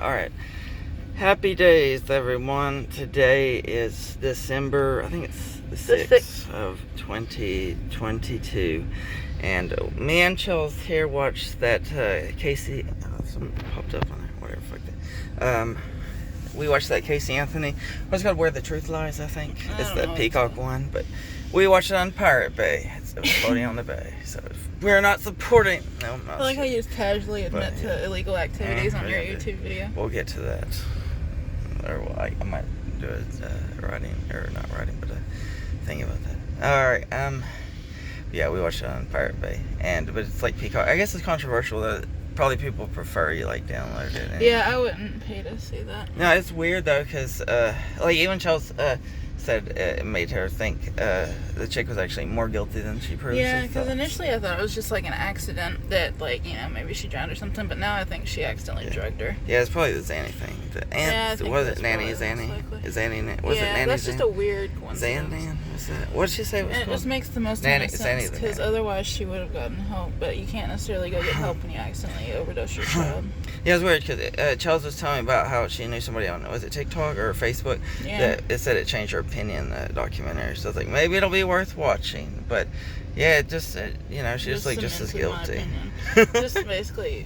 Alright. Happy days, everyone. Today is December, I think it's the 6th of 2022. And me and Chels here watched that Casey... something popped up on there, whatever, fuck that. We watched that Casey Anthony. What's it called? Where the Truth Lies, I think. It's the Peacock one, but we watched it on Pirate Bay. It was floating on the bay, so we're not supporting. No, I'm not. I like how you just casually admit to illegal activities on your YouTube video. We'll get to that. Or I might do a writing, or not writing, but a thing about that. Alright, yeah, we watched it on Pirate Bay, but it's like Peacock. I guess it's controversial that probably people prefer you like download it. Yeah, I wouldn't pay to see that. No, it's weird though, because like even Chelsea said it made her think the chick was actually more guilty than she previously thought. Yeah, because initially I thought it was just like an accident that, like, you know, maybe she drowned or something, but now I think she accidentally drugged her. Yeah, it's probably the Zanny thing. Was it Nanny Zanny? Is Zanny? Was it Nanny? That's just a weird coincidence. Zan? What did she say it was called? It just makes the most sense, because otherwise she would have gotten help, but you can't necessarily go get help when you accidentally overdose your child. Yeah, it's weird, because Chelsea was telling me about how she knew somebody on, was it TikTok or Facebook? Yeah. That it said it changed her opinion, the documentary. So I was like, maybe it'll be worth watching. But yeah, it just, she's like just as guilty. Just basically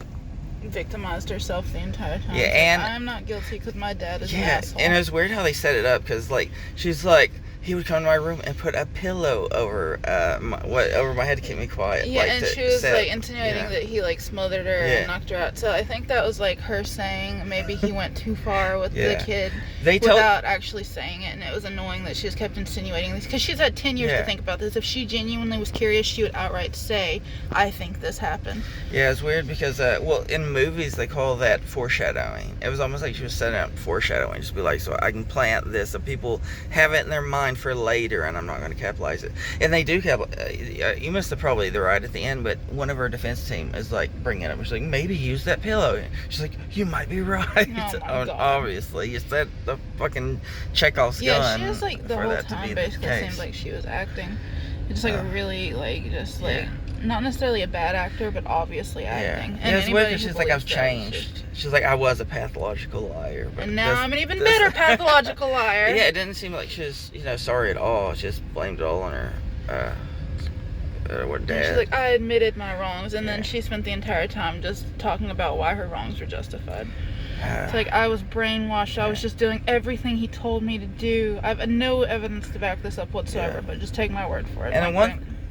victimized herself the entire time. Yeah, and I'm not guilty because my dad is an asshole. And it was weird how they set it up, because like she's like, he would come to my room and put a pillow over over my head to keep me quiet. Yeah, and she was like insinuating that he like smothered her and knocked her out. So I think that was like her saying maybe he went too far with the kid without actually saying it, and it was annoying that she just kept insinuating this, because she's had 10 years to think about this. If she genuinely was curious, she would outright say, "I think this happened." Yeah, it's weird because in movies they call that foreshadowing. It was almost like she was setting up foreshadowing, just be like, so I can plant this so people have it in their mind for later, and I'm not going to capitalize it. And they do you missed it probably right at the end, but one of her defense team is like bringing it up. She's like, maybe use that pillow. She's like, you might be right. Obviously, you said the fucking Chekhov's gun. Yeah, she was like the whole time basically seemed like she was acting. Just like really not necessarily a bad actor, but obviously acting. Yeah, it's weird because she's like, I've changed. She's like, I was a pathological liar, but and now I'm an even better pathological liar. Yeah, it didn't seem like she was, sorry at all. She just blamed it all on her, dad. She's like, I admitted my wrongs, and then she spent the entire time just talking about why her wrongs were justified. It's like, I was brainwashed. I was just doing everything he told me to do. I have no evidence to back this up whatsoever, but just take my word for it. And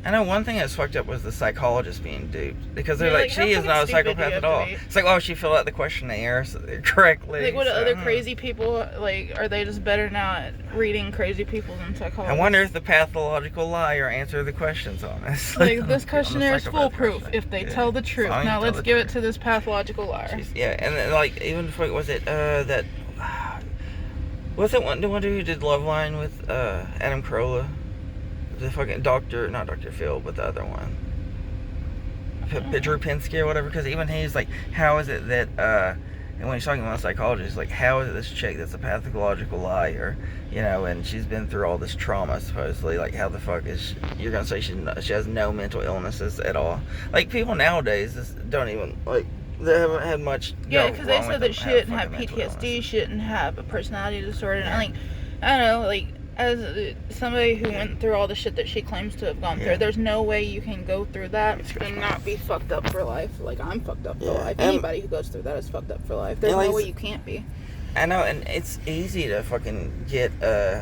I know one thing that's fucked up was the psychologist being duped, because they're like, she is not a psychopath at all. It's like, oh, she filled out the questionnaire correctly. Like, what other crazy people, like, are they just better now at reading crazy people than psychologists? I wonder if the pathological liar answered the questions on it. Like, this questionnaire is foolproof if they tell the truth. Now let's give it to this pathological liar. And then, like, even was it the one dude who did Loveline with Adam Carolla? The fucking doctor, not Dr. Phil, but the other one. Drew Pinsky or whatever, because even he's like, how is it that, and when he's talking about psychologists, like, how is it this chick that's a pathological liar, and she's been through all this trauma, supposedly, like, how the fuck is you're gonna say she has no mental illnesses at all? Like, people nowadays don't even, like, they haven't had much. Yeah, because they said that she didn't have PTSD, she didn't have a personality disorder, and like, I don't know, like, as somebody who went through all the shit that she claims to have gone through, there's no way you can go through that and not be fucked up for life. Like, I'm fucked up for life. Anybody who goes through that is fucked up for life. There's no way you can't be. I know, and it's easy to fucking get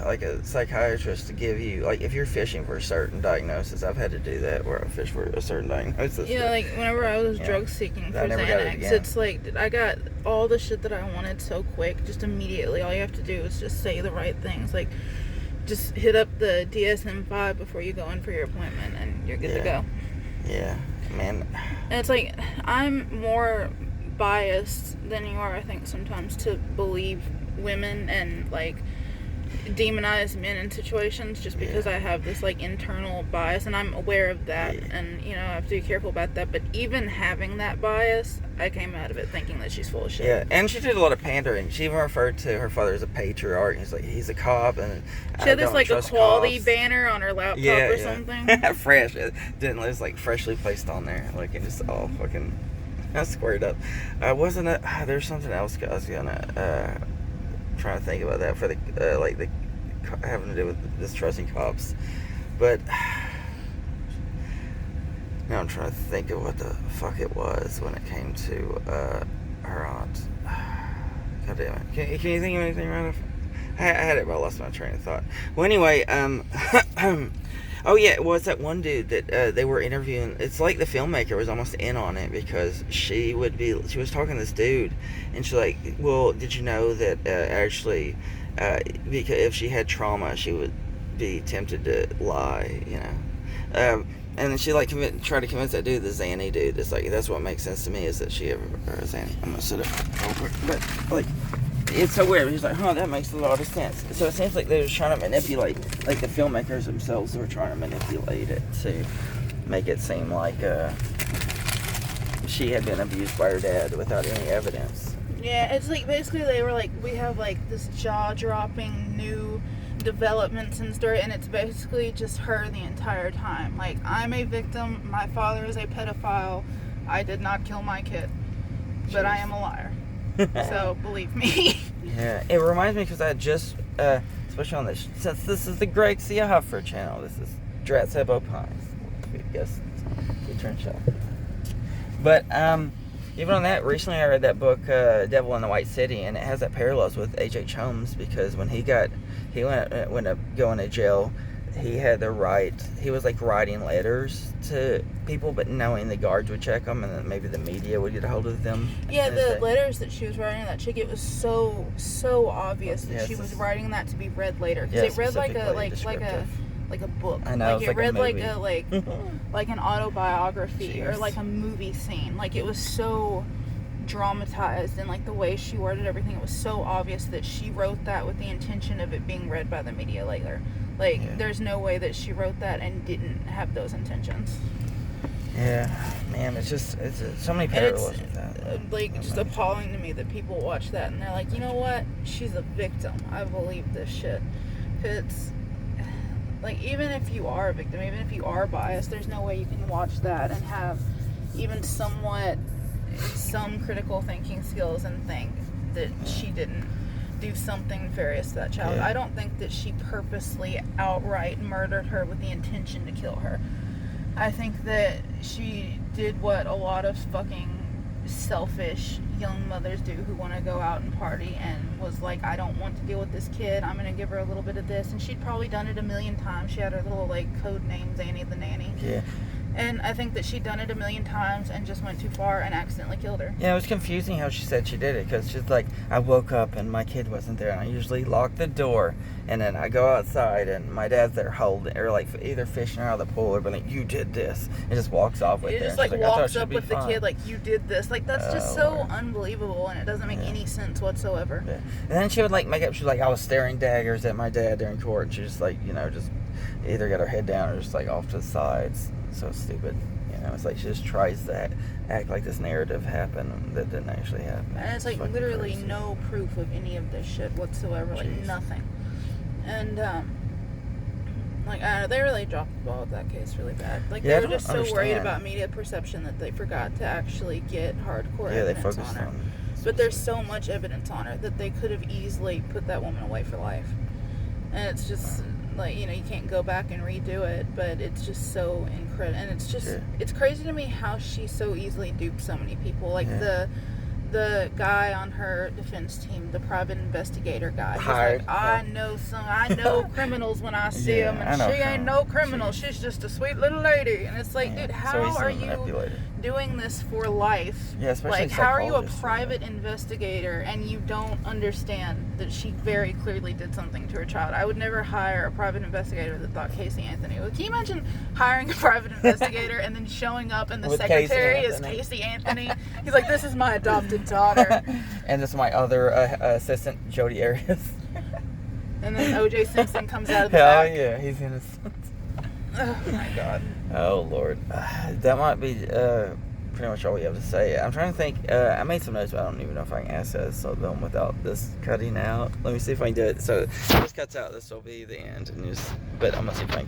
like a psychiatrist to give you, like, if you're fishing for a certain diagnosis. I've had to do that, where I fish for a certain diagnosis. Yeah, like whenever I was drug seeking for Xanax, it's like I got all the shit that I wanted so quick, just immediately. All you have to do is just say the right things, like, just hit up the DSM-5 before you go in for your appointment, and you're good to go. Yeah, man. And it's like, I'm more biased than you are, I think, sometimes, to believe women and, like, demonize men in situations, just because I have this, like, internal bias, and I'm aware of that, and, I have to be careful about that. But even having that bias, I came out of it thinking that she's full of shit. Yeah, and she did a lot of pandering. She even referred to her father as a patriarch. He's a cop, and she had this, like, equality banner on her laptop or something. Fresh. It was, like, freshly placed on there. Like, it just all fucking... I squared up. Wasn't it? There's something else I was gonna trying to think about that for the like the having to do with distrusting cops, but now I'm trying to think of what the fuck it was when it came to her aunt. God damn it! Can you think of anything right off? I had it, but I lost my train of thought. Well, anyway, oh yeah, it was that one dude that they were interviewing. It's like the filmmaker was almost in on it because she was talking to this dude, and she's like, well, did you know that actually, because if she had trauma, she would be tempted to lie, you know. And then she like tried to convince that dude, the Zanny dude. It's like, that's what makes sense to me is that she ever Zanny. I'm gonna sit up real quick, but like. It's so weird. He's like, that makes a lot of sense. So it seems like they were trying to manipulate, like the filmmakers themselves were trying to manipulate it to make it seem like she had been abused by her dad without any evidence. Yeah, it's like basically they were like, we have like this jaw-dropping new developments in story, and it's basically just her the entire time. Like, I'm a victim, my father is a pedophile, I did not kill my kid, but I am a liar. So believe me. Yeah, it reminds me because I just, especially on this, since this is the Greg C. Huffer channel, this is dratsab PINES. I guess return show. But even on that, recently I read that book, Devil in the White City, and it has that parallels with H.H. Holmes because when he went up going to jail, he had the right. He was like writing letters to people, but knowing the guards would check them, and then maybe the media would get a hold of them. Yeah, the letters that she was writing to that chick, it was so obvious that she was writing that to be read later because it read like a book. I know, like it read like a like an autobiography or like a movie scene. Like it was so dramatized, and like the way she worded everything, it was so obvious that she wrote that with the intention of it being read by the media later. Like, there's no way that she wrote that and didn't have those intentions. Yeah, man, it's so many parallels with that. Like, just appalling to me that people watch that and they're like, you know what? She's a victim. I believe this shit. Because, like, even if you are a victim, even if you are biased, there's no way you can watch that and have even somewhat some critical thinking skills and think that she didn't do something nefarious to that child. I don't think that she purposely outright murdered her with the intention to kill her. I think that she did what a lot of fucking selfish young mothers do who want to go out and party and was like, I don't want to deal with this kid, I'm going to give her a little bit of this. And she'd probably done it a million times. She had her little like code name, Zanny the Nanny. Yeah. And I think that she'd done it a million times and just went too far and accidentally killed her. Yeah, it was confusing how she said she did it because she's like, I woke up and my kid wasn't there, and I usually lock the door, and then I go outside and my dad's there holding, or like either fishing her out of the pool or being like, you did this, and just walks off with it. It just like walks up with the kid like, you did this. Like, that's just so unbelievable, and it doesn't make any sense whatsoever. Yeah. And then she would like make up, she's like, I was staring daggers at my dad during court, and she just like, just either got her head down or just like off to the sides. So stupid. It's like she just tries to act like this narrative happened that didn't actually happen. And it's like literally crazy. No proof of any of this shit whatsoever. Like nothing. And they really dropped the ball with that case really bad. Like they were just so worried about media perception that they forgot to actually get hardcore evidence on her. But there's so much evidence on her that they could have easily put that woman away for life. And it's just like, you can't go back and redo it, but it's just so incredible. And it's just, it's crazy to me how she so easily duped so many people. Like the guy on her defense team, the private investigator guy. He's like, I know criminals when I see them, and she ain't no criminal. She's just a sweet little lady. And it's like, dude, how are you doing this for life? Yeah, especially like, how are you a private investigator and you don't understand that she very clearly did something to her child? I would never hire a private investigator that thought Casey Anthony. Can you imagine hiring a private investigator and then showing up and the secretary is Casey Anthony? He's like, this is my adopted daughter. And this is my other assistant, Jody Arias. And then O.J. Simpson comes out of the back. Oh, yeah, he's innocent. Oh, my God. Oh, Lord. That might be pretty much all we have to say. I'm trying to think. I made some notes, but I don't even know if I can access some of them without this cutting out. Let me see if I can do it. So this cuts out. This will be the end. But I'm going to see if I can